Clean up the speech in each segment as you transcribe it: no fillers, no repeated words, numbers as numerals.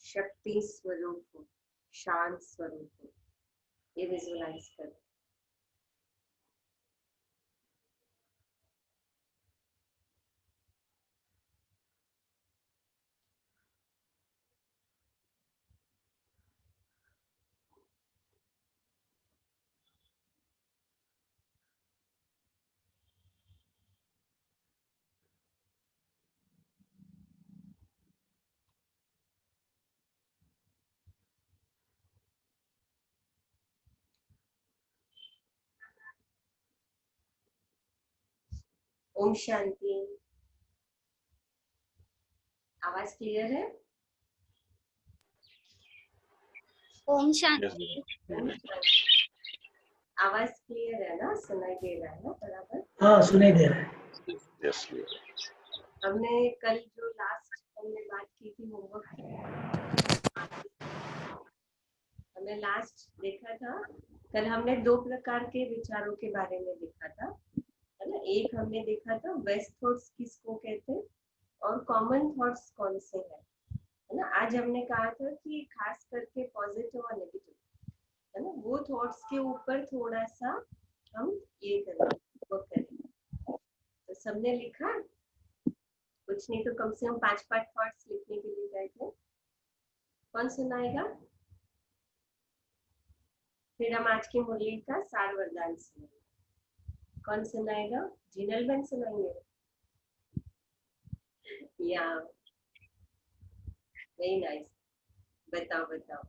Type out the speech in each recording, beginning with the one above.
शक्ति स्वरूप हो, शांत स्वरूप हो, ये विजुअलाइज करो। ओम शांति। आवाज क्लियर है? ओम शांति। आवाज क्लियर है ना? सुनाई दे रहा है ना बराबर? हाँ, सुनाई दे रहा है। यस। हमने कल जो लास्ट हमने बात की थी होमवर्क, हमने लास्ट देखा था, कल हमने 2 प्रकार के विचारों के बारे में देखा था, है ना। एक हमने देखा था बेस्ट थॉट्स किसको कहते हैं और कॉमन थॉट्स कौन से हैं, है ना। आज हमने कहा था कि खास करके पॉजिटिव और नेगेटिव, है ना, वो थॉट्स के ऊपर थोड़ा सा हम ये करेंगे, वर्क करेंगे। तो सबने लिखा? कुछ नहीं तो कम से कम 5-5 थॉट्स लिखने के लिए गए थे। कौन सुनाएगा? फिर हम आज की मुरली का सार वरदान सुनाएंगे। कौन सुनाएगा? जिनल बहन सुनाएंगे या? वेरी नाइस, बताओ बताओ।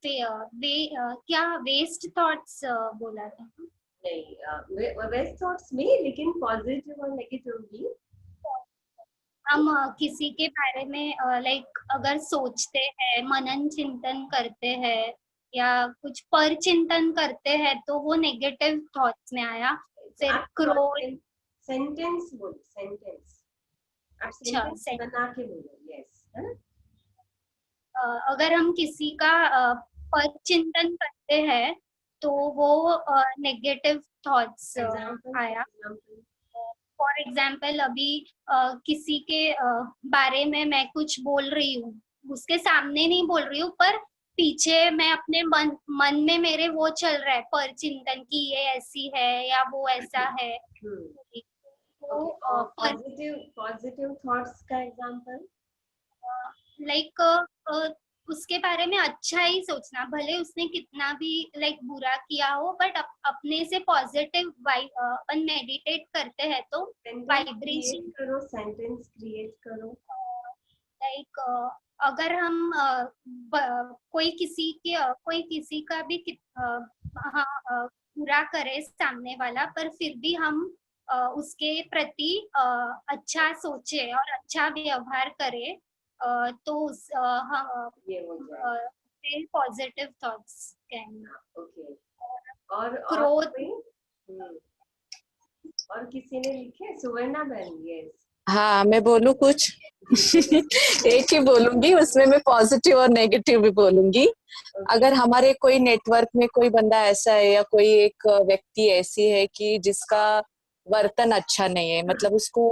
क्या वेस्ट थॉट्स बोला था? नहीं, वेस्ट थॉट्स में, लेकिन पॉजिटिव और नेगेटिव भी। हम किसी के बारे में लाइक अगर सोचते हैं, मनन चिंतन करते हैं या कुछ पर चिंतन करते हैं तो वो नेगेटिव थॉट्स में आया। फिर क्रोध। सेंटेंस बोलो, सेंटेंस। आप सेंटेंस बना के बोलो, यस, है ना। अगर हम किसी का पर चिंतन करते हैं तो वो नेगेटिव थॉट्स आया। फॉर एग्जाम्पल अभी किसी के बारे में मैं कुछ बोल रही हूँ, उसके सामने नहीं बोल रही हूँ पर पीछे मैं अपने मन में मेरे वो चल रहा है पर चिंतन की ये ऐसी है या वो ऐसा है। पॉजिटिव थॉट्स का एग्जांपल लाइक उसके बारे में अच्छा ही सोचना, भले उसने कितना भी लाइक बुरा किया हो, बट अपने से पॉजिटिव अपन मेडिटेट करते हैं तो वाइब्रेशन करो, सेंटेंस क्रिएट करो। लाइक अगर हम कोई किसी का भी बुरा करे सामने वाला, पर फिर भी हम उसके प्रति अच्छा सोचे और अच्छा व्यवहार करें तो पॉजिटिव थॉट्स कहना। ओके। और क्रोध। और किसी ने लिखे? सुवर्णा बहन, यस। हाँ, मैं बोलूं कुछ? एक ही बोलूंगी, उसमें मैं पॉजिटिव और नेगेटिव भी बोलूंगी। अगर हमारे कोई नेटवर्क में कोई बंदा ऐसा है या कोई एक व्यक्ति ऐसी है कि जिसका वर्तन अच्छा नहीं है, मतलब उसको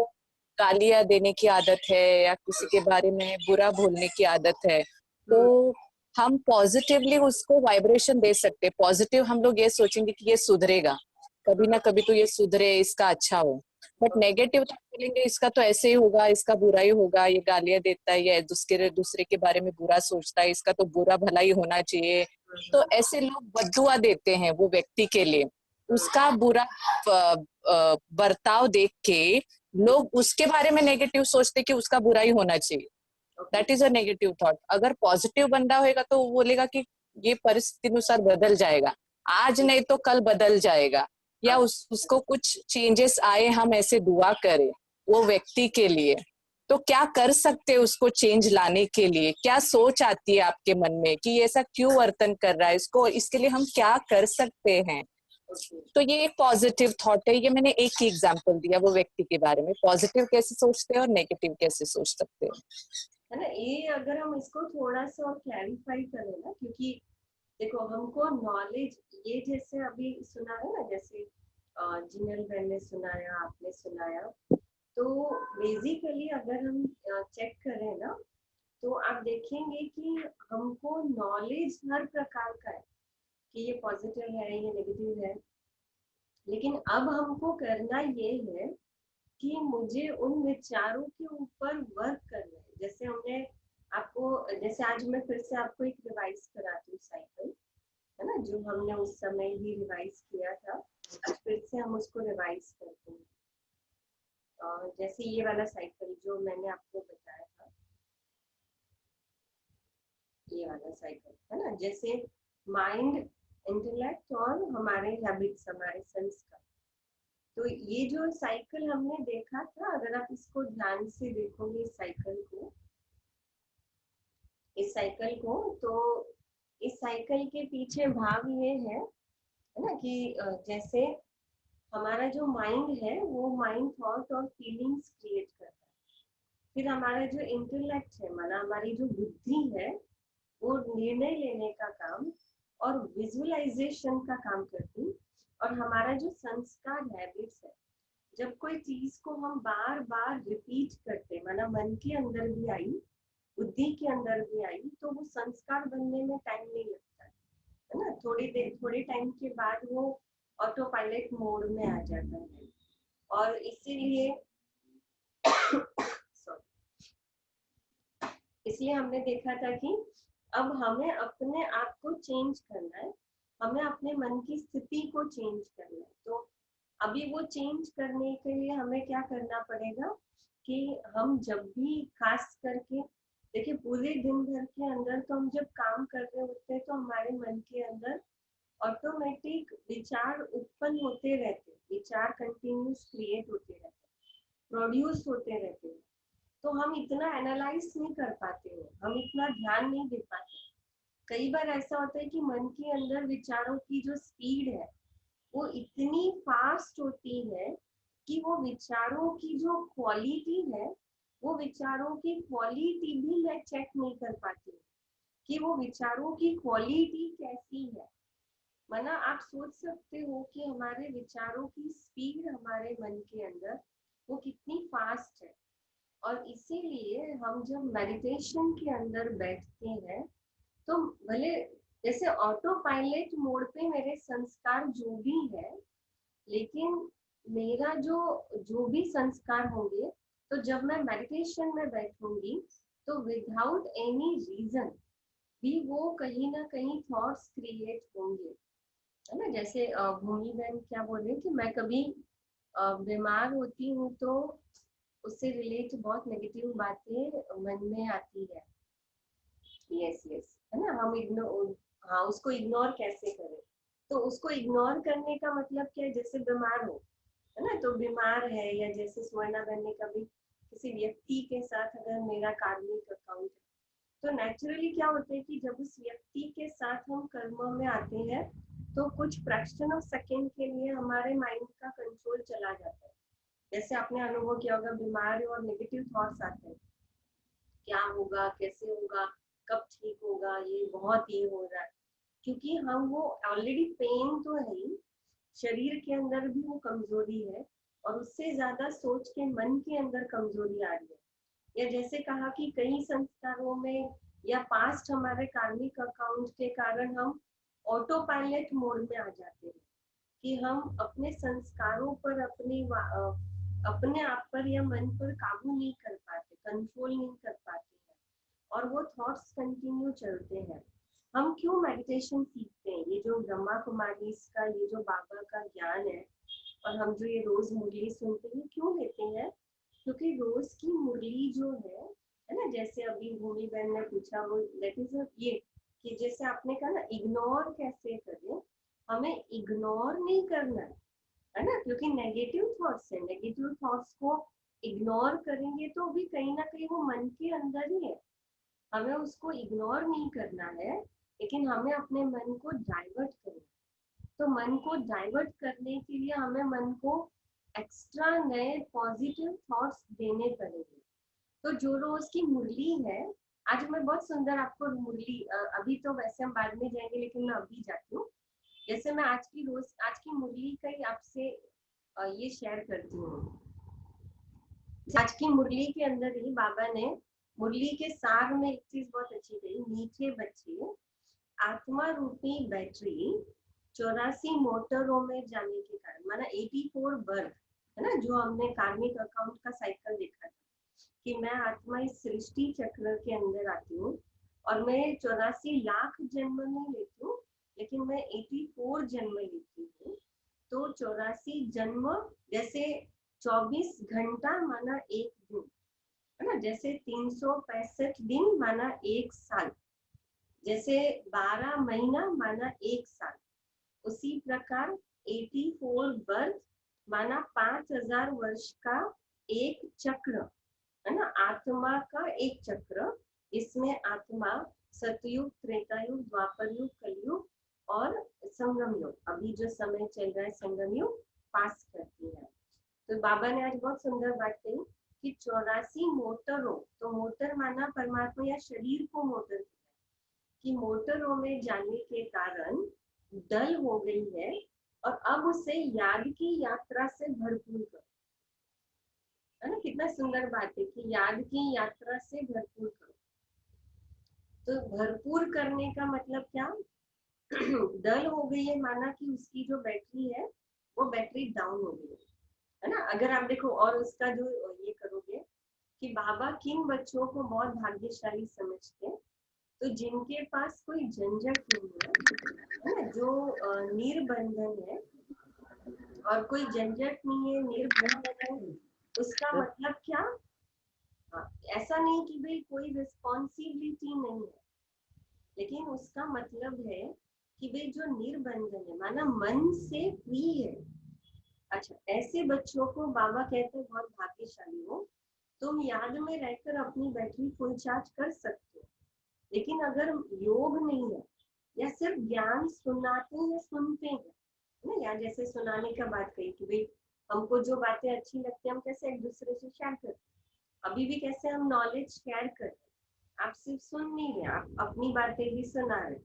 गालियां देने की आदत है या किसी के बारे में बुरा बोलने की आदत है, तो हम पॉजिटिवली उसको वाइब्रेशन दे सकते। पॉजिटिव हम लोग ये सोचेंगे कि ये सुधरेगा, कभी ना कभी तो ये सुधरे, इसका अच्छा हो। बट नेगेटिव तो बोलेंगे इसका तो ऐसे ही होगा, इसका बुरा ही होगा, ये गालियां देता है, ये दूसरे के बारे में बुरा सोचता है, इसका तो बुरा भला ही होना चाहिए। तो ऐसे लोग बद्दुआ देते हैं वो व्यक्ति के लिए। उसका बुरा बर्ताव देख के लोग उसके बारे में नेगेटिव सोचते कि उसका बुरा ही होना चाहिए। That is a negative thought. अगर पॉजिटिव बंदा होगा तो वो बोलेगा कि ये परिस्थिति अनुसार बदल जाएगा, आज नहीं तो कल बदल जाएगा, या उसको कुछ चेंजेस आए, हम ऐसे दुआ करें वो व्यक्ति के लिए। तो क्या कर सकते हैं उसको चेंज लाने के लिए? क्या सोच आती है आपके मन में कि ये ऐसा क्यों वर्तन कर रहा है, इसको इसके लिए हम क्या कर सकते हैं? तो ये एक पॉजिटिव थॉट है। ये मैंने एक ही एग्जांपल दिया वो व्यक्ति के बारे में, पॉजिटिव कैसे सोचते हैं और नेगेटिव कैसे सोच सकते हैं, है ना। ये अगर हम इसको थोड़ा सा और क्लैरिफाई करें ना, क्योंकि देखो हमको नॉलेज, ये जैसे अभी सुना है ना, जैसे जिनल बहन ने सुनाया, आपने सुनाया, तो बेसिकली अगर हम चेक करें ना, तो आप देखेंगे कि हमको नॉलेज हर प्रकार का है कि ये पॉजिटिव है, ये नेगेटिव है, लेकिन अब हमको करना ये है कि मुझे उन विचारों के ऊपर वर्क करना है। जैसे हमने आपको, जैसे आज मैं फिर से आपको एक रिवाइज कराती हूँ साइकिल, है ना, जो हमने उस समय ही रिवाइज किया था, आज फिर से हम उसको रिवाइज करते हैं। जैसे ये वाला साइकिल जो मैंने आपको बताया था, ये वाला साइकिल, है ना, जैसे माइंड, इंटेलेक्ट और हमारे हैबिट्स, हमारे संस्कार। तो ये जो साइकिल हमने देखा था, अगर आप इसको ध्यान से देखोगे इस साइकिल को, तो इस साइकिल के पीछे भाव ये है ना, कि जैसे हमारा जो माइंड है वो माइंड थॉट और फीलिंग्स क्रिएट करता है। फिर हमारा जो इंटेलेक्ट है, माना हमारी जो बुद्धि है, वो निर्णय लेने का काम और विजुअलाइजेशन का काम करती। और हमारा जो संस्कार, हैबिट्स है, जब कोई चीज को हम बार बार रिपीट करते, माना मन के अंदर भी आई, बुद्धि के अंदर भी आई, तो वो संस्कार बनने में टाइम नहीं लगता है ना। थोड़े टाइम के बाद वो ऑटो पायलट मोड में आ जाता है। और इसीलिए इसलिए हमने देखा था कि अब हमें अपने आप को चेंज करना है, हमें अपने मन की स्थिति को चेंज करना है। तो अभी वो चेंज करने के लिए हमें क्या करना पड़ेगा कि हम जब भी, खास करके देखिए पूरे दिन भर के अंदर तो हम जब काम कर रहे होते हैं तो हमारे मन के अंदर ऑटोमेटिक विचार उत्पन्न होते रहते हैं, विचार कंटिन्यूस क्रिएट होते रहते हैं, प्रोड्यूस होते रहते हैं। तो हम इतना एनालाइज नहीं कर पाते हैं, हम इतना ध्यान नहीं दे पाते। कई बार ऐसा होता है कि मन के अंदर विचारों की जो स्पीड है वो इतनी फास्ट होती है कि वो विचारों की जो क्वालिटी है, वो विचारों की क्वालिटी भी मैं चेक नहीं कर पाती कि वो विचारों की क्वालिटी कैसी है। माना आप सोच सकते हो कि हमारे विचारों की स्पीड हमारे मन के अंदर वो कितनी फास्ट है। और इसीलिए हम जब मेडिटेशन के अंदर बैठते हैं तो भले जैसे ऑटो पायलट मोड पे मेरे संस्कार जो भी है, लेकिन मेरा जो भी संस्कार होंगे, तो जब मैं मेडिटेशन में बैठूंगी तो विदाउट एनी रीजन भी वो कहीं ना कहीं थॉट्स क्रिएट होंगे, है ना। जैसे भूमि बहन क्या बोल रही है कि मैं कभी बीमार होती हूँ तो उससे रिलेट बहुत नेगेटिव बातें मन में आती है। यस यस, है ना, हम इग्नोर, हाँ, उसको इग्नोर कैसे करें। तो उसको इग्नोर करने का मतलब क्या है, जैसे बीमार हो, है ना, तो बीमार है, या जैसे स्वर्णा बहन ने कभी किसी व्यक्ति के साथ अगर मेरा कार्मिक अकाउंट है, तो नेचुरली क्या होता है कि जब उस व्यक्ति के साथ हम कर्म में आते हैं तो कुछ फ्रैक्शन ऑफ सेकेंड के लिए हमारे माइंड का कंट्रोल चला जाता है। जैसे आपने अनुभव किया होगा, बीमार और नेगेटिव थॉट्स आते हैं, क्या होगा, कैसे होगा, कब ठीक होगा, ये बहुत ये हो रहा है, क्योंकि हम वो ऑलरेडी पेन तो है ही, शरीर के अंदर भी वो कमजोरी है, और उससे ज्यादा सोच के मन के अंदर कमजोरी आ रही है। या जैसे कहा कि कई संस्कारों में या पास्ट हमारे कार्मिक अकाउंट के कारण हम ऑटो पायलट मोड में आ जाते हैं, कि हम अपने संस्कारों पर, अपने आप पर या मन पर काबू नहीं कर पाते, कंट्रोल नहीं कर पाते हैं, और वो थॉट्स कंटिन्यू चलते हैं। हम क्यों मेडिटेशन सीखते हैं, ये जो ब्रह्मा कुमारी का ये जो बाबा का ज्ञान है, और हम जो ये रोज मुरली सुनते हैं क्यों लेते हैं, क्योंकि रोज की मुरली जो है ना, जैसे अभी भूमि बहन ने पूछा, वो दैट इज ये कि जैसे आपने कहा ना, इग्नोर कैसे करें, हमें इग्नोर नहीं करना है ना, क्योंकि नेगेटिव थॉट्स है, नेगेटिव थॉट्स को इग्नोर करेंगे तो भी कहीं ना कहीं वो मन के अंदर ही है, हमें उसको इग्नोर नहीं करना है, लेकिन हमें अपने मन को डाइवर्ट करना है। तो मन को डाइवर्ट करने के लिए हमें मन को एक्स्ट्रा नए पॉजिटिव थॉट्स देने पड़ेंगे। तो जो रोज की मुरली है, आज मैं बहुत सुंदर आपको मुरली, अभी तो वैसे हम बाद में जाएंगे, लेकिन मैं अभी जाती हूँ। जैसे मैं आज की मुरली का ही आपसे ये शेयर करती हूँ। आज की मुरली के अंदर ही बाबा ने मुरली के सार में एक चीज बहुत अच्छी कही, मीठे बच्चे आत्मा रूपी बैटरी 84 मोटरों में जाने के कारण, माना 84 बर्थ है ना, जो हमने कार्मिक अकाउंट का साइकिल देखा था कि मैं आत्मा इस सृष्टि चक्र के अंदर आती हूँ और मैं 84 लाख जन्म नहीं लेती हूँ, लेकिन मैं 84 जन्म लेती हूँ। तो 84 जन्म जैसे 24 घंटा माना एक दिन है ना, जैसे 365 दिन माना एक साल, जैसे 12 महीना माना एक साल, उसी प्रकार 84 बर्थ माना 5000 वर्ष का एक चक्र है ना, आत्मा का एक चक्र। इसमें आत्मा सतयुग, त्रेता युग, द्वापर युग, कलयुग और संगम युग, अभी जो समय चल रहा है संगम युग, पास करती है। तो बाबा ने आज बहुत सुंदर बात कही कि 84 मोटरों, तो मोटर माना परमात्मा या शरीर को मोटर कि मोटरों में जाने के कारण डल हो गई है और अब उसे याद की यात्रा से भरपूर करो, है ना। कितना सुंदर बात है कि याद की यात्रा से भरपूर करो। तो भरपूर करने का मतलब क्या, डल हो गई है माना कि उसकी जो बैटरी है वो बैटरी डाउन हो गई है ना। अगर आप देखो और उसका जो ये करोगे कि बाबा किन बच्चों को बहुत भाग्यशाली समझते हैं, तो जिनके पास कोई झंझट नहीं है ना, जो निर्बंधन है, और कोई झंझट नहीं है, निर्बंधन है, उसका मतलब क्या, ऐसा नहीं कि भाई कोई रिस्पॉन्सिबिलिटी नहीं है, लेकिन उसका मतलब है कि भाई जो निर्बंधन है माना मन से फ्री है। अच्छा, ऐसे बच्चों को बाबा कहते हैं बहुत भाग्यशाली हो, तुम याद में रहकर अपनी बैटरी फुल चार्ज कर सकते हो। लेकिन अगर योग नहीं है या सिर्फ ज्ञान सुनाते हैं या सुनते हैं ना, या जैसे सुनाने का बात कही कि भाई हमको जो बातें अच्छी लगती है हम कैसे एक दूसरे से शेयर करते हैं, अभी भी कैसे हम नॉलेज शेयर करते हैं, आप सिर्फ सुन नहीं रहे, आप अपनी बातें भी सुना रहे।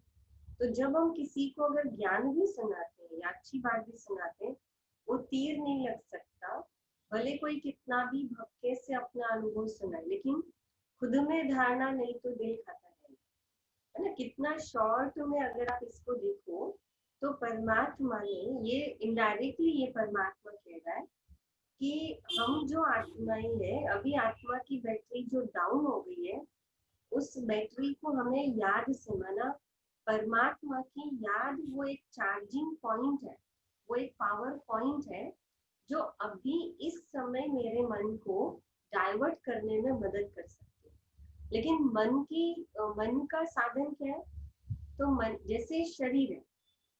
तो जब हम किसी को अगर ज्ञान भी सुनाते हैं या अच्छी बात भी सुनाते हैं, वो तीर नहीं लग सकता, भले कोई कितना भी भक्के से अपना अनुभव सुनाए, लेकिन खुद में धारणा नहीं तो दिल खाता है ना। कितना शॉर्ट में अगर आप इसको देखो तो परमात्मा ने ये इनडायरेक्टली ये परमात्मा कह रहा है कि हम जो आत्माएं हैं, अभी आत्मा की बैटरी जो डाउन हो गई है, उस बैटरी को हमें याद से, माना परमात्मा की याद वो एक चार्जिंग पॉइंट है, वो एक पावर पॉइंट है जो अभी इस समय मेरे मन को डाइवर्ट करने में मदद कर सकती है। लेकिन मन का साधन क्या है, तो मन जैसे शरीर है,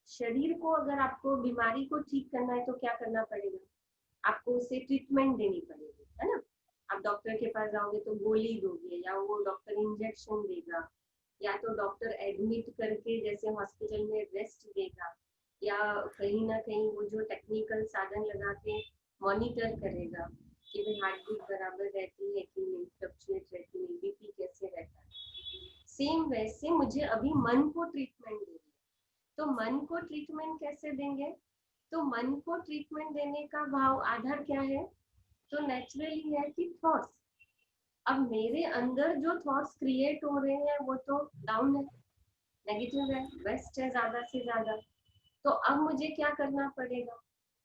शरीर को अगर आपको बीमारी को ठीक करना है तो क्या करना पड़ेगा, आपको उसे ट्रीटमेंट देनी पड़ेगी, है ना। आप डॉक्टर के पास जाओगे तो गोली दोगे या वो डॉक्टर इंजेक्शन देगा, या तो डॉक्टर एडमिट करके जैसे हॉस्पिटल में रेस्ट देगा, या कहीं ना कहीं वो जो टेक्निकल साधन लगा के मॉनिटर करेगा कि भाई हार्ट बीट बराबर रहती है कि नहीं, फ्लक्चुएट रहती है, बीपी कैसे रहता है। सेम वैसे मुझे अभी मन को ट्रीटमेंट देनी है, तो मन को ट्रीटमेंट कैसे देंगे, तो मन को ट्रीटमेंट देने का भाव आधार क्या है, तो नेचुरली है कि थॉट्स। अब मेरे अंदर जो थॉट्स क्रिएट हो रहे हैं वो तो डाउन है, नेगेटिव है, वेस्ट है ज्यादा से ज्यादा। तो अब मुझे क्या करना पड़ेगा,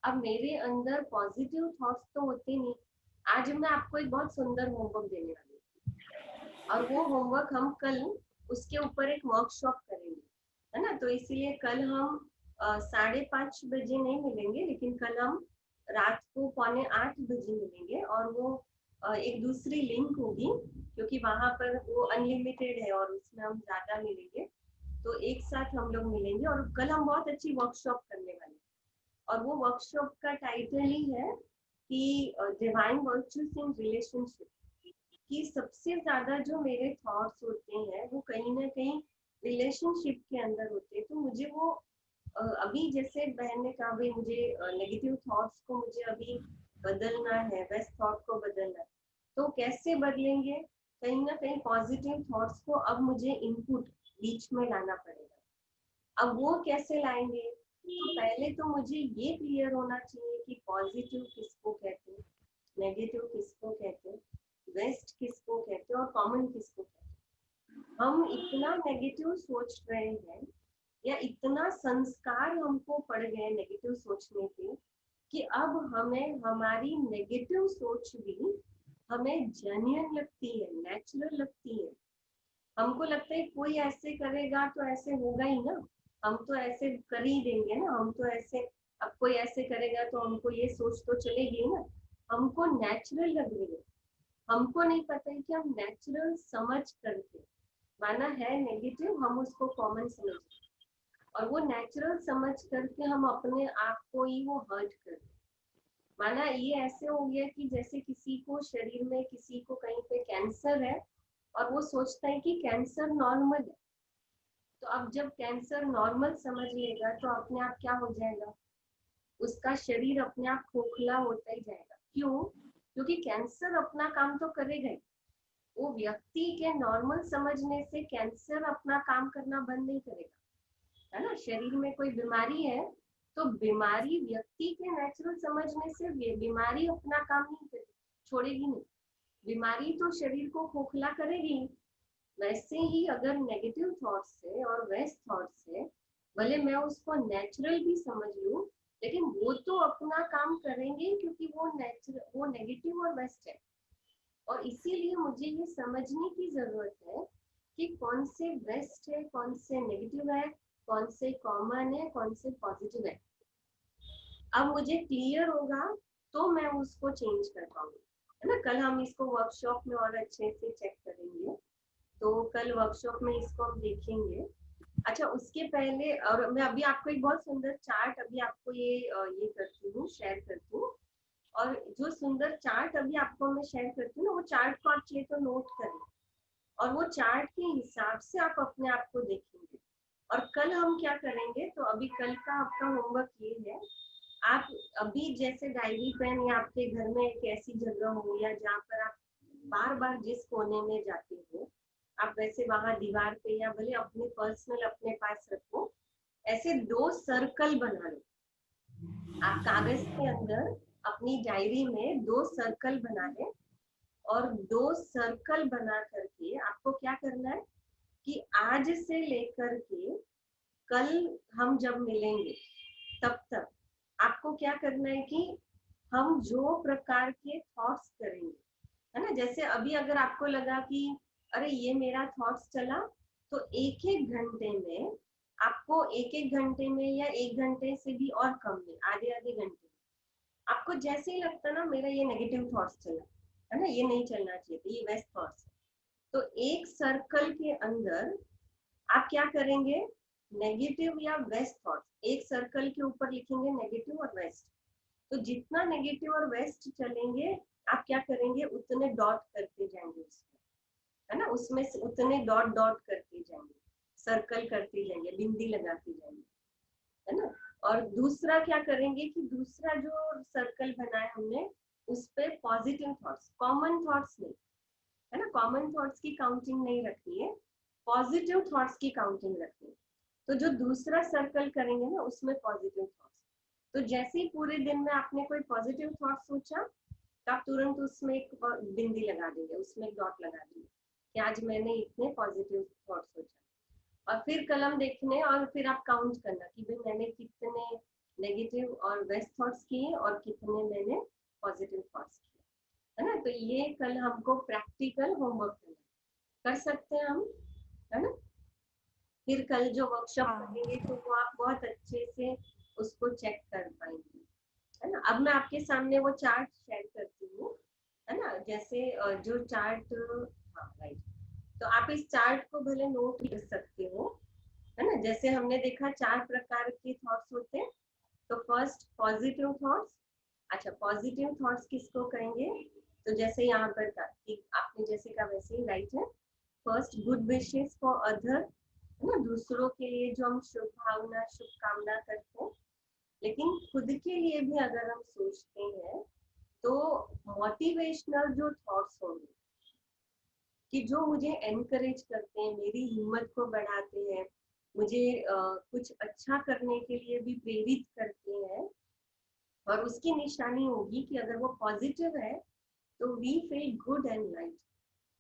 अब मेरे अंदर पॉजिटिव थॉट्स तो होते नहीं। आज मैं आपको एक बहुत सुंदर होमवर्क देने वाली हूँ, और वो होमवर्क हम कल उसके ऊपर एक वर्कशॉप करेंगे, है ना। तो इसीलिए कल हम 5:30 बजे नहीं मिलेंगे, लेकिन कल हम रात को 7:45 बजे मिलेंगे, और वो एक दूसरी लिंक होगी, क्योंकि वहां पर वो अनलिमिटेड है और उसमें हम ज्यादा मिलेंगे। तो एक साथ हम लोग मिलेंगे और कल हम बहुत अच्छी वर्कशॉप करने वाले हैं। और वो वर्कशॉप का टाइटल ही है कि डिवाइन वर्चुअस इन रिलेशनशिप, कि सबसे ज्यादा जो मेरे थॉट्स होते हैं वो कहीं ना कहीं रिलेशनशिप के अंदर होते हैं। तो मुझे वो अभी जैसे बहन ने कहा भाई मुझे नेगेटिव थॉट्स को मुझे अभी बदलना है, बेस्ट थॉट को बदलना है, तो कैसे बदलेंगे, कहीं ना कहीं पॉजिटिव थॉट्स को अब मुझे इनपुट बीच में लाना पड़ेगा। अब वो कैसे लाएंगे, तो पहले तो मुझे ये क्लियर होना चाहिए कि पॉजिटिव किसको कहते हैं, नेगेटिव किसको कहते हैं, कॉमन किसको कहते हैं? हम इतना नेगेटिव सोच रहे हैं या इतना संस्कार हमको पड़ गए नेगेटिव सोचने के कि अब हमें हमारी नेगेटिव सोच भी हमें जेन्युइन लगती है, नेचुरल लगती है। हमको लगता है कोई ऐसे करेगा तो ऐसे होगा ही ना, हम तो ऐसे कर ही देंगे ना, हम तो ऐसे, अब कोई ऐसे करेगा तो हमको ये सोच तो चलेगी ना, हमको नेचुरल लग रही है। हमको नहीं पता है कि हम नेचुरल समझ करके, माना है नेगेटिव, हम उसको कॉमन समझ और वो नेचुरल समझ करके हम अपने आप को ही वो हर्ट करते। माना ये ऐसे हो गया कि जैसे किसी को शरीर में, किसी को कहीं पे कैंसर है और वो सोचता है कि कैंसर नॉर्मल है, तो अब जब कैंसर नॉर्मल समझ लेगा तो अपने आप क्या हो जाएगा, उसका शरीर अपने आप खोखला होता ही जाएगा। क्यों? क्योंकि कैंसर अपना काम तो करेगा ही, वो व्यक्ति के नॉर्मल समझने से कैंसर अपना काम करना बंद नहीं करेगा, है ना। शरीर में कोई बीमारी है तो बीमारी व्यक्ति के नेचुरल समझने से बीमारी अपना काम नहीं करेगी, छोड़ेगी नहीं, बीमारी तो शरीर को खोखला करेगी। वैसे ही अगर नेगेटिव थॉट से और वेस्ट थॉट से भले मैं उसको नेचुरल भी समझ लूं, लेकिन वो तो अपना काम करेंगे क्योंकि वो नेगेटिव और वेस्ट है। और इसीलिए मुझे ये समझने की जरूरत है कि कौन से वेस्ट है, कौन से नेगेटिव है, कौन से कॉमन है, कौन से पॉजिटिव है। अब मुझे क्लियर होगा तो मैं उसको चेंज कर पाऊंगी, है ना। कल हम इसको वर्कशॉप में और अच्छे से चेक करेंगे, तो कल वर्कशॉप में इसको हम देखेंगे। अच्छा, उसके पहले और मैं अभी आपको एक बहुत सुंदर चार्ट अभी आपको ये करती हूँ, शेयर करती हूँ। और जो सुंदर चार्ट अभी आपको मैं शेयर करती हूँ ना, वो चार्ट को आप चाहिए तो नोट करें और वो चार्ट के हिसाब से आप अपने आप को देखेंगे। और कल हम क्या करेंगे, तो अभी कल का आपका होमवर्क ये है, आप अभी जैसे डायरी पेन या आपके घर में एक ऐसी जगह हो या जहाँ पर आप बार बार जिस कोने में जाते हो, आप वैसे वहां दीवार पे या भले अपने पर्सनल अपने पास रखो, ऐसे 2 सर्कल बना लो। आप कागज के अंदर अपनी डायरी में 2 सर्कल बना लें और 2 सर्कल बना करके आपको क्या करना है कि आज से लेकर के कल हम जब मिलेंगे तब तक आपको क्या करना है कि हम जो प्रकार के थॉट्स करेंगे, है ना। जैसे अभी अगर आपको लगा कि अरे ये मेरा थॉट्स चला, तो एक एक घंटे में आपको, एक एक घंटे में या 1 घंटे से भी और कम में, आधे आधे घंटे में आपको जैसे ही लगता ना मेरा ये नेगेटिव थॉट्स चला, है ना, ये नहीं चलना चाहिए, तो ये वेस्ट थॉट्स है, तो एक सर्कल के अंदर आप क्या करेंगे, नेगेटिव या वेस्ट थॉट्स एक सर्कल के ऊपर लिखेंगे, नेगेटिव और वेस्ट। तो जितना नेगेटिव और वेस्ट चलेंगे आप क्या करेंगे, उतने डॉट करते जाएंगे उसमें, है ना, उसमें से उतने डॉट डॉट करते जाएंगे, सर्कल करते जाएंगे, बिंदी लगाते जाएंगे, है ना। और दूसरा क्या करेंगे कि दूसरा जो सर्कल बनाया हमने उस पे पॉजिटिव थॉट्स, कॉमन थॉट्स नहीं, है ना, कॉमन थॉट्स की काउंटिंग नहीं रखनी है, पॉजिटिव थॉट्स की काउंटिंग रखनी है। तो जो दूसरा सर्कल करेंगे ना उसमें पॉजिटिव थॉट्स, तो जैसे ही पूरे दिन में आपने कोई पॉजिटिव थॉट सोचा तो आप तुरंत उसमें एक बिंदी लगा देंगे, उसमें एक डॉट लगा देंगे कि आज मैंने इतने पॉजिटिव थॉट सोचा। और फिर कलम देखने और फिर आप काउंट करना कि भाई मैंने कितने नेगेटिव और वेस्ट थॉट्स किए और कितने मैंने पॉजिटिव थॉट्स किए, है ना। तो ये कल हमको प्रैक्टिकल होमवर्क करना, कर सकते हैं हम, है ना। फिर कल जो वर्कशॉप करेंगे तो वो आप बहुत अच्छे से उसको चेक कर पाएंगे, है ना। अब मैं आपके सामने वो चार्ट शेयर करती हूँ, है ना, जैसे जो चार्ट, हाँ राइट, तो आप इस चार्ट को भले नोट कर सकते हो, है ना। जैसे हमने देखा 4 प्रकार के थॉट्स होते हैं, तो फर्स्ट पॉजिटिव थॉट्स। अच्छा, पॉजिटिव थॉट्स किसको कहेंगे, तो जैसे यहाँ पर का कि आपने जैसे कहा वैसे ही राइट है। First good wishes for other, है ना, दूसरों के लिए जो हम शुभ भावना शुभकामना करते हैं, लेकिन खुद के लिए भी अगर हम सोचते हैं तो मोटिवेशनल जो थॉट्स होंगे कि जो मुझे एनकरेज करते हैं, मेरी हिम्मत को बढ़ाते हैं, मुझे कुछ अच्छा करने के लिए भी प्रेरित करते हैं, और उसकी निशानी होगी कि अगर वो पॉजिटिव है तो we feel good and light,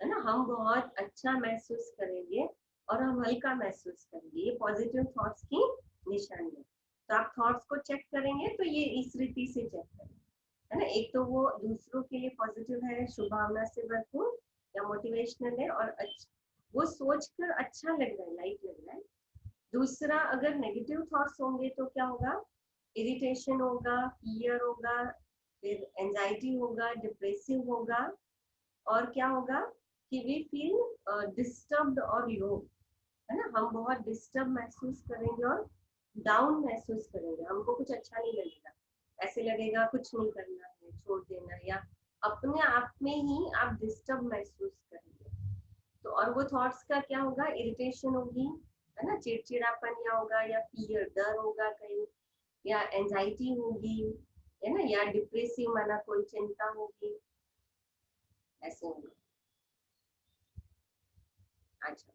है ना, हम बहुत अच्छा महसूस करेंगे और हम हल्का महसूस करेंगे। ये पॉजिटिव थॉट्स की निशानी है। तो आप थॉट्स को चेक करेंगे तो ये इस रीति से चेक करें, है ना। एक तो वो दूसरों के लिए पॉजिटिव है, शुभ भावना से भरपूर या मोटिवेशनल है और वो सोचकर अच्छा लग रहा है, लाइट लग रहा है। दूसरा, अगर नेगेटिव थॉट्स होंगे तो क्या होगा, इरिटेशन होगा, फियर होगा, फिर एंजाइटी होगा, डिप्रेसिव होगा, और क्या होगा कि वी फील डिस्टर्ब्ड और लो, है ना। हम बहुत डिस्टर्ब महसूस करेंगे और डाउन महसूस करेंगे, हमको कुछ अच्छा नहीं लगेगा, ऐसे लगेगा कुछ नहीं करना है, छोड़ देना है, या अपने आप में ही आप डिस्टर्ब महसूस करेंगे। तो और वो थॉट्स का क्या होगा, इरिटेशन होगी, है ना, चिड़चिड़ापन या होगा, या फियर डर होगा कहीं, या एंजाइटी होगी, है ना, या डिप्रेसिव माना कोई चिंता होगी, ऐसे होगा। अच्छा,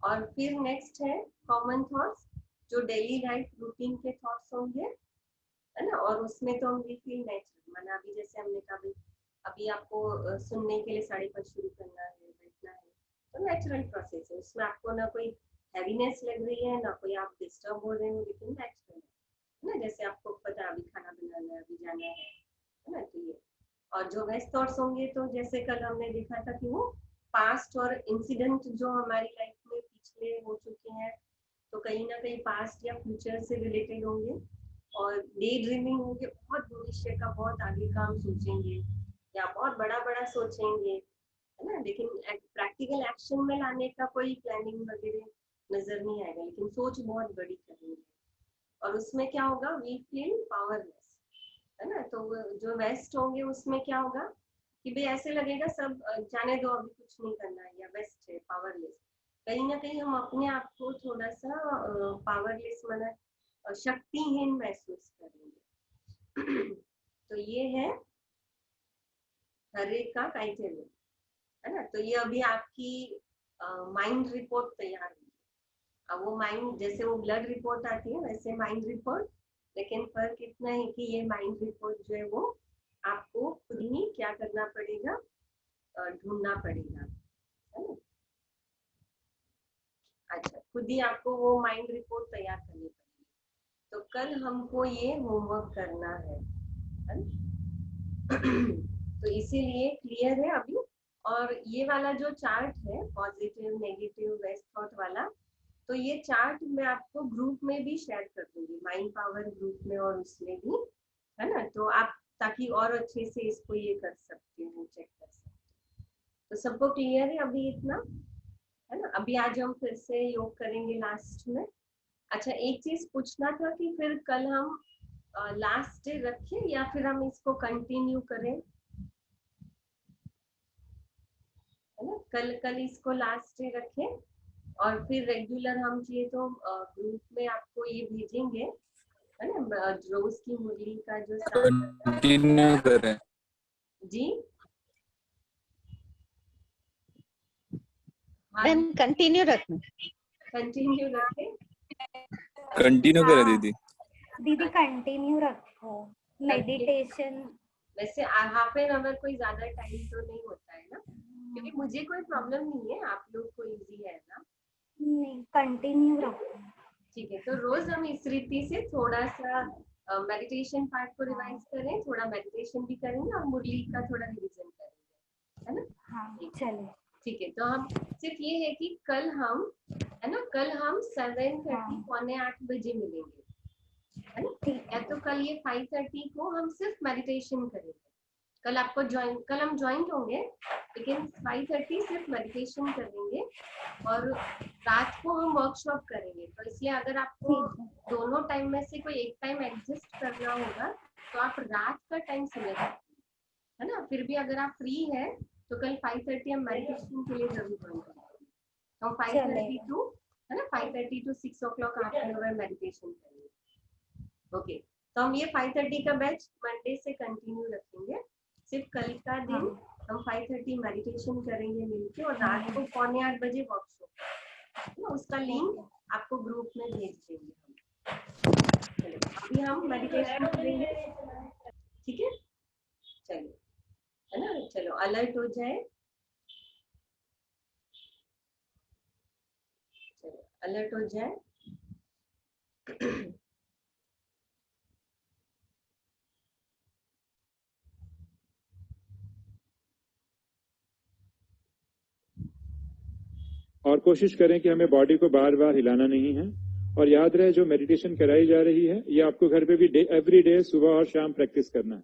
और फिर नेक्स्ट है कॉमन थॉट्स, जो डेली लाइफ रूटीन के थॉट्स होंगे, है ना। और उसमें तो हम भी फील नेचुरल, माना अभी जैसे हमने कहा अभी आपको सुनने के लिए 5:30 शुरू करना है, बैठना है, तो नेचुरल प्रोसेस है, उसमें आपको ना कोई हैवीनेस लग रही है, ना कोई आप डिस्टर्ब हो रहे हो, लेकिन नेचुरल है ना। जैसे आपको पता है अभी खाना बनाना है, अभी जाना है ना, तो ये। और जो वेस्ट थॉट्स होंगे तो जैसे कल हमने देखा था कि वो पास्ट और इंसिडेंट जो हमारी लाइफ में पिछले हो चुके हैं, तो कहीं ना कहीं पास्ट या फ्यूचर से रिलेटेड होंगे। और डे ड्रीमिंग होंगे, बहुत भविष्य का, बहुत आगे का हम सोचेंगे या बहुत बड़ा बड़ा सोचेंगे, है ना। लेकिन प्रैक्टिकल एक्शन में लाने का कोई प्लानिंग वगैरह नजर नहीं आएगा, लेकिन सोच बहुत बड़ी करेंगे। और उसमें क्या होगा, वी फील पावरलेस, है ना। तो जो वेस्ट होंगे उसमें क्या होगा कि भाई ऐसे लगेगा सब जाने दो, अभी कुछ नहीं करना है, या वेस्ट है पावरलेस। कहीं ना कहीं हम अपने आप को थोड़ा सा पावरलेस माना शक्तिहीन महसूस करेंगे। तो ये है हर एक का क्राइटेरिया, है ना। तो ये अभी आपकी माइंड रिपोर्ट तैयार हुई। अब वो माइंड, जैसे वो ब्लड रिपोर्ट आती है वैसे माइंड रिपोर्ट, लेकिन फर्क इतना है कि ये माइंड रिपोर्ट जो है वो आपको खुद ही क्या करना पड़ेगा, ढूंढना पड़ेगा, है ना। अच्छा, खुद ही आपको वो माइंड रिपोर्ट तैयार करनी पड़ेगी। तो कल हमको ये होमवर्क करना है ना? तो इसीलिए क्लियर है अभी। और ये वाला जो चार्ट है पॉजिटिव नेगेटिव वेस्ट थॉट वाला, तो ये चार्ट मैं आपको ग्रुप में भी शेयर कर दूंगी, माइंड पावर ग्रुप में और उसमें भी, है ना। तो आप ताकि और अच्छे से इसको ये कर सकते हो, चेक कर सकते हो। तो सबको क्लियर है अभी इतना, है ना। अभी आज हम फिर से योग करेंगे लास्ट में। अच्छा, एक चीज पूछना था कि फिर कल हम लास्ट डे रखें या फिर हम इसको कंटिन्यू करें, है ना। कल कल इसको लास्ट डे रखें और फिर रेगुलर हम चाहिए तो ग्रुप में आपको ये भेजेंगे, है ना, रोज की मुरली का जो कंटिन्यू करें। जी मैम कंटिन्यू रखना, कंटिन्यू रखें। कंटिन्यू करें दीदी। दीदी कंटिन्यू रखो मेडिटेशन। वैसे हाफ एन आवर कोई ज्यादा टाइम तो नहीं होता है ना, क्योंकि मुझे कोई प्रॉब्लम नहीं है, आप लोग को इजी है ना। नहीं, कंटिन्यू रखो। ठीक है, तो रोज हम इस रीति से थोड़ा सा मेडिटेशन पार्ट को रिवाइज करें, थोड़ा मेडिटेशन भी करेंगे और मुरली का थोड़ा रिवीजन करेंगे, है ना। हाँ चलो ठीक है, तो हम सिर्फ ये है कि कल हम, है ना, कल हम 7:30 7:45 बजे मिलेंगे, है ना। या तो कल ये 5:30 को हम सिर्फ मेडिटेशन करेंगे। कल आपको कल हम ज्वाइंट होंगे, लेकिन 5:30 सिर्फ मेडिटेशन करेंगे और रात को हम वर्कशॉप करेंगे। तो इसलिए अगर आपको दोनों टाइम में से कोई एक टाइम एडजस्ट करना होगा तो आप रात का टाइम सिलेक्ट करें, है ना। फिर भी अगर आप फ्री है तो कल 5:30 हम मेडिटेशन के लिए जरूर ज्वाइन करेंगे। तो 5:30 टू, है ना, 5:30 to 6 o'clock half an hour meditation करेंगे। ओके, तो हम ये 5:30 का बैच मंडे से कंटिन्यू रखेंगे। सिर्फ कल का दिन हम 5:30 मेडिटेशन करेंगे मिलके और रात को 7:45 बजे वर्कशॉप, ना उसका लिंक आपको ग्रुप में भेज देंगे हम। चलिए अभी हम मेडिटेशन करेंगे, ठीक है। चलिए, है ना, चलो अलर्ट हो जाए। अलर्ट हो जाए। और कोशिश करें कि हमें बॉडी को बार बार हिलाना नहीं है। और याद रहे, जो मेडिटेशन कराई जा रही है ये आपको घर पे भी एवरी डे सुबह और शाम प्रैक्टिस करना है।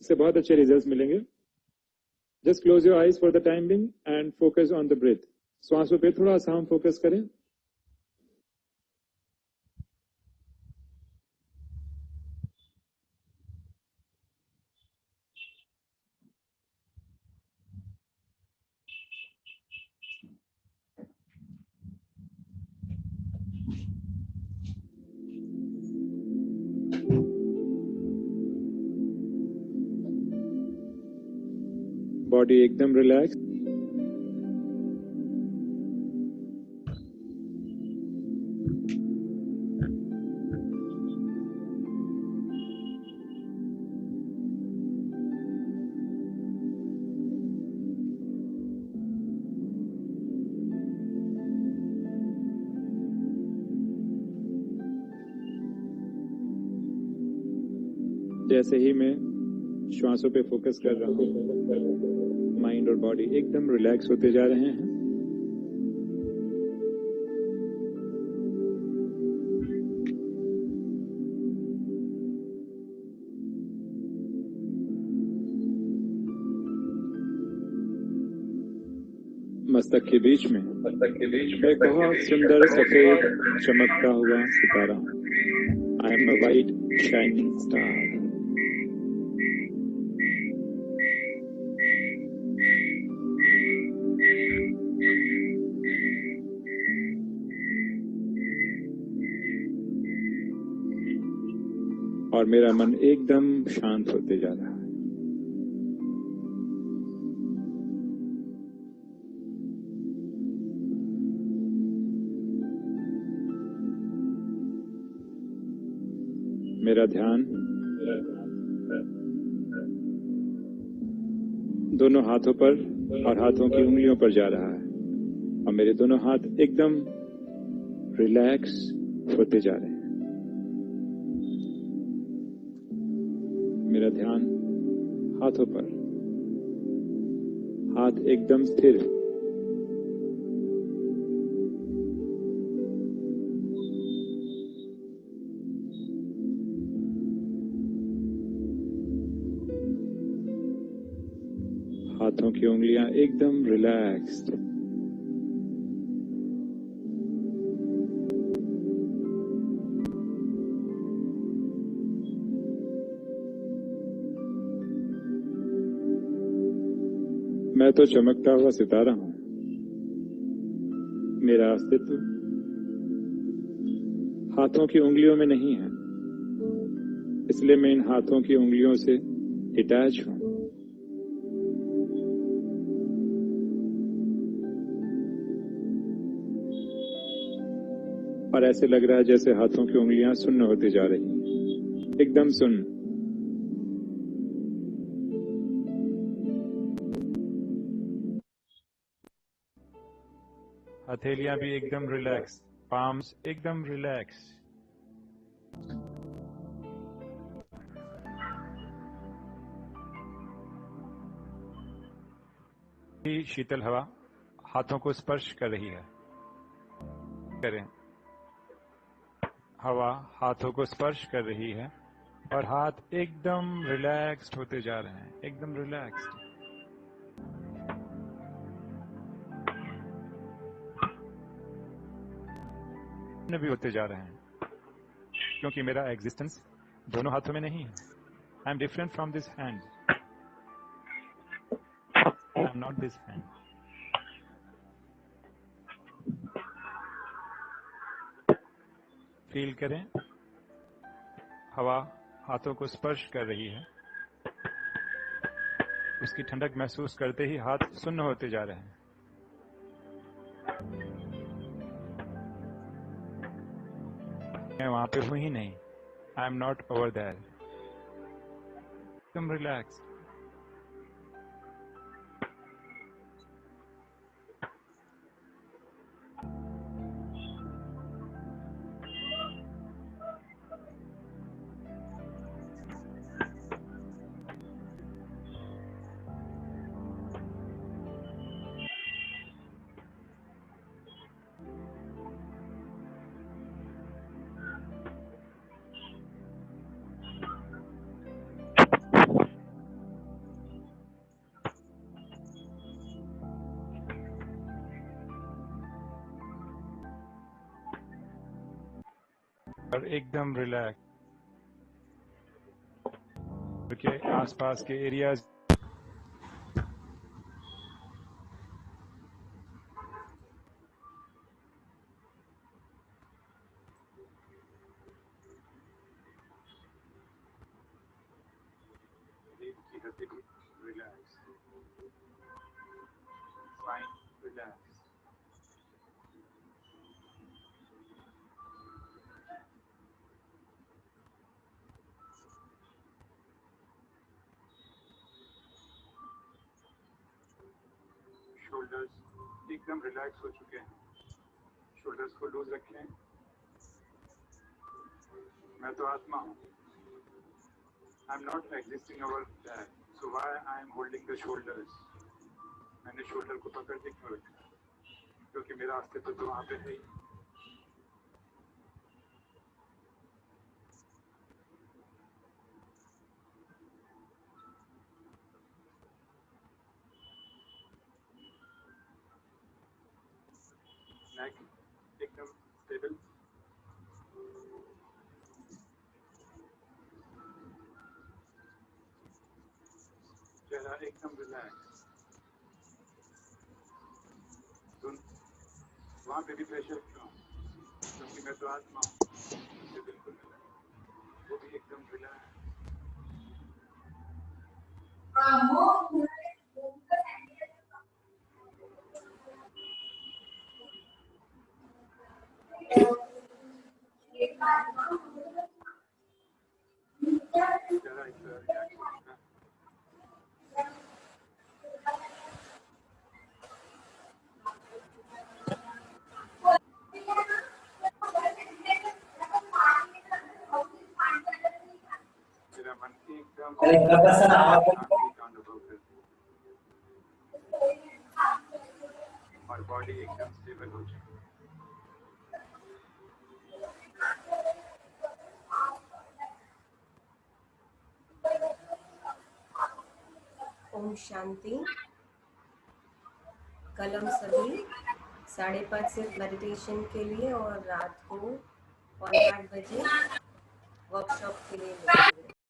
इससे बहुत अच्छे रिजल्ट्स मिलेंगे। Just close your eyes for the time being and focus on the breath. श्वासों पे थोड़ा सा हम फोकस करें। बॉडी एकदम रिलैक्स। जैसे ही मैं श्वासों पे फोकस कर रहा हूँ, माइंड और बॉडी एकदम रिलैक्स होते जा रहे हैं। मस्तक के बीच में एक बहुत सुंदर सफेद चमकता हुआ सितारा हूँ। I am a white shining star. और मेरा मन एकदम शांत होते जा रहा है। मेरा ध्यान दोनों हाथों पर और हाथों की उंगलियों पर जा रहा है और मेरे दोनों हाथ एकदम रिलैक्स होते जा रहे हैं। मेरा ध्यान हाथों पर, हाथ एकदम स्थिर। हाथों की उंगलियां एकदम रिलैक्स्ड। मैं तो चमकता हुआ सितारा हूं। मेरा अस्तित्व हाथों की उंगलियों में नहीं है, इसलिए मैं इन हाथों की उंगलियों से डिटैच हूं। और ऐसे लग रहा है जैसे हाथों की उंगलियां सुन्न होती जा रही हैं, एकदम सुन्न। हथेलियां भी एकदम रिलैक्स, पाम्स एकदम रिलैक्स। शीतल हवा हाथों को स्पर्श कर रही है। करें, हवा हाथों को स्पर्श कर रही है और हाथ एकदम रिलैक्स्ड होते जा रहे हैं, एकदम रिलैक्स्ड। भी होते जा रहे हैं, क्योंकि मेरा एग्जिस्टेंस दोनों हाथों में नहीं है। I am different from this hand. I am not this hand. Feel करें, हवा हाथों को स्पर्श कर रही है, उसकी ठंडक महसूस करते ही हाथ सुन्न होते जा रहे हैं। मैं वहां पे हूं ही नहीं। I am not over there. एकदम रिलैक्स। और एकदम रिलैक्स के आसपास के areas relax fine relax shoulders एकदम रिलैक्स हो चुके हैं शोल्डर्स को लूज रखें मैं तो आत्मा हूँ आई am not existing over that so why I am holding the shoulders मैंने शोल्डर को पकड़ के क्यों रखा क्योंकि मेरा अस्तित्व तो वहाँ पे है ही नेक एकदम स्टेबल चेहरा एकदम रिलैक्स वहाँ पे भी प्रेशर क्यों क्योंकि मैं तो आत्मा हूँ मुझे बिल्कुल वो भी एकदम रिलैक्स चेहरा इस तरह रिलैक्स हो चुका है मेरा मन एकदम शांति का अनुभव करता है और बॉडी एकदम स्टेबल हो चुकी है ओम शांति। कल हम सभी 5:30 से मेडिटेशन के लिए और रात को 8:15 बजे वर्कशॉप के लिए मिलेंगे।